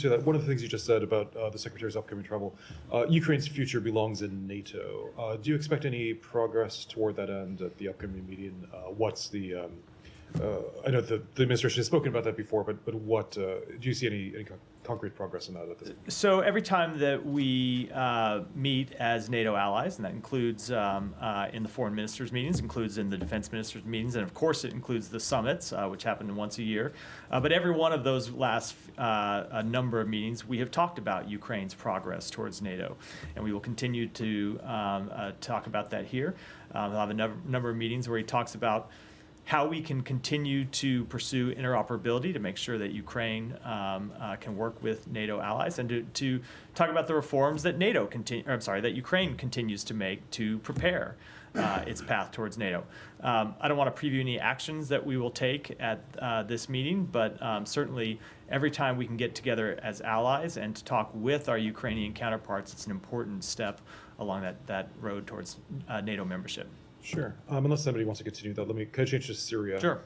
to that, one of the things you just said about the Secretary's upcoming travel, Ukraine's future belongs in NATO. Do you expect any progress toward that end at the upcoming meeting? What's the I know the administration has spoken about that before, but what do you see any concrete progress in that at this point? So every time that we meet as NATO allies, and that includes in the foreign ministers' meetings, includes in the defense ministers' meetings, and of course it includes the summits, which happen once a year. But every one of those last a number of meetings, we have talked about Ukraine's progress towards NATO, and we will continue to talk about that here. We'll have a number of meetings where he talks about how we can continue to pursue interoperability to make sure that Ukraine can work with NATO allies, and to talk about the reforms that that Ukraine continues to make to prepare its path towards NATO. I don't want to preview any actions that we will take at this meeting, but certainly every time we can get together as allies and to talk with our Ukrainian counterparts, it's an important step along that road towards NATO membership. Sure. Unless somebody wants to continue that, can I change to Syria? Sure.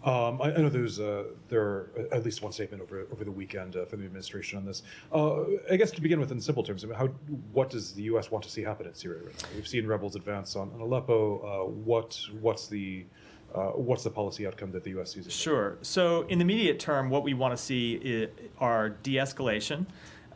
I know there are at least one statement over the weekend from the administration on this. I guess to begin with, in simple terms, what does the U.S. want to see happen in Syria right now? We've seen rebels advance on Aleppo. What's the policy outcome that the U.S. sees? Sure. So in the immediate term, what we want to see are de-escalation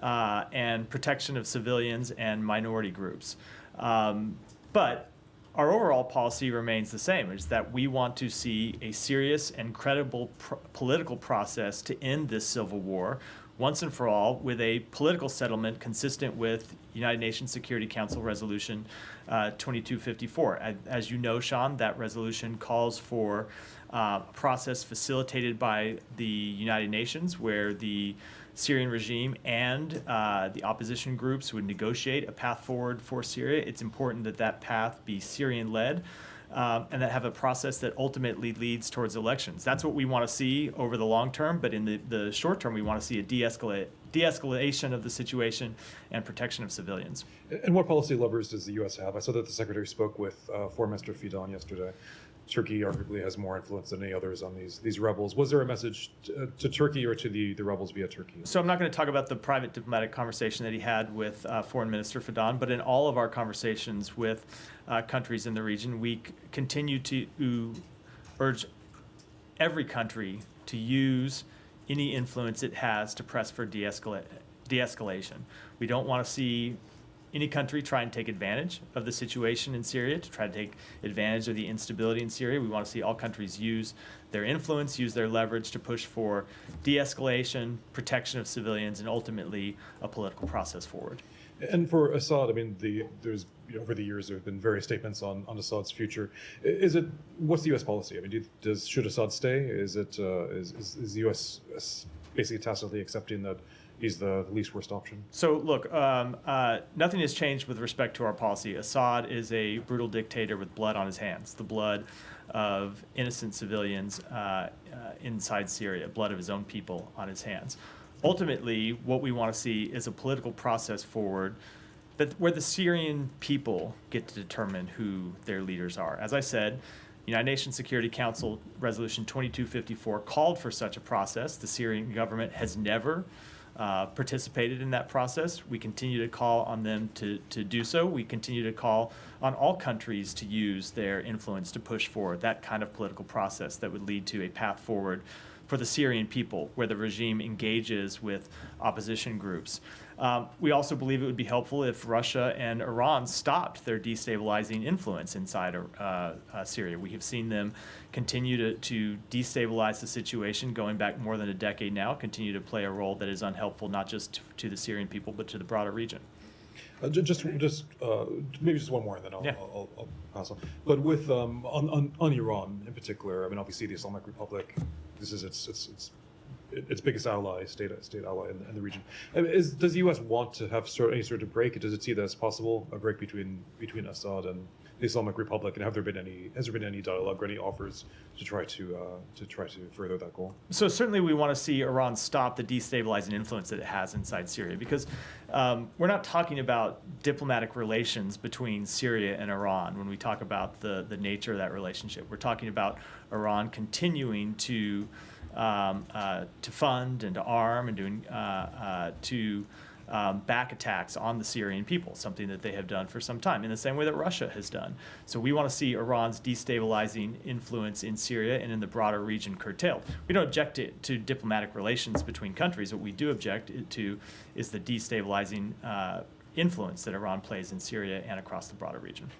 and protection of civilians and minority groups. But our overall policy remains the same, is that we want to see a serious and credible political process to end this civil war once and for all, with a political settlement consistent with United Nations Security Council Resolution 2254. As you know, Sean, that resolution calls for a process facilitated by the United Nations where the Syrian regime and the opposition groups would negotiate a path forward for Syria. It's important that that path be Syrian-led and that have a process that ultimately leads towards elections. That's what we want to see over the long term, but in the short term, we want to see a de-escalation of the situation and protection of civilians. And what policy levers does the U.S. have? I saw that the Secretary spoke with Foreign Minister Fidan yesterday. Turkey arguably has more influence than any others on these rebels. Was there a message to Turkey or to the rebels via Turkey? So I'm not going to talk about the private diplomatic conversation that he had with Foreign Minister Fidan, but in all of our conversations with countries in the region, we continue to urge every country to use any influence it has to press for de-escalation. We don't want to see any country try and take advantage of the situation in Syria, to try to take advantage of the instability in Syria. We want to see all countries use their influence, use their leverage to push for de-escalation, protection of civilians, and ultimately a political process forward. And for Assad, there's over the years there have been various statements on Assad's future. What's the U.S. policy? Should Assad stay? Is the U.S. basically tacitly accepting that he's the least worst option? So look, nothing has changed with respect to our policy. Assad is a brutal dictator with blood on his hands, the blood of innocent civilians inside Syria, blood of his own people on his hands. Ultimately, what we want to see is a political process forward where the Syrian people get to determine who their leaders are. As I said, United Nations Security Council Resolution 2254 called for such a process. The Syrian government has never participated in that process. We continue to call on them to do so. We continue to call on all countries to use their influence to push forward that kind of political process that would lead to a path forward for the Syrian people, where the regime engages with opposition groups. We also believe it would be helpful if Russia and Iran stopped their destabilizing influence inside Syria. We have seen them continue to destabilize the situation going back more than a decade now, continue to play a role that is unhelpful not just to the Syrian people, but to the broader region. Maybe just one more, and then I'll pass on. But with on Iran in particular, obviously the Islamic Republic, this is its biggest ally, state ally in the region. Does the U.S. want to have any sort of break? Does it see that as possible, a break between Assad and the Islamic Republic? And has there been any dialogue or any offers to try to further that goal? So certainly we want to see Iran stop the destabilizing influence that it has inside Syria, because we're not talking about diplomatic relations between Syria and Iran when we talk about the nature of that relationship. We're talking about Iran continuing to to fund and to arm and to back attacks on the Syrian people, something that they have done for some time, in the same way that Russia has done. So we want to see Iran's destabilizing influence in Syria and in the broader region curtailed. We don't object to diplomatic relations between countries. What we do object to is the destabilizing influence that Iran plays in Syria and across the broader region.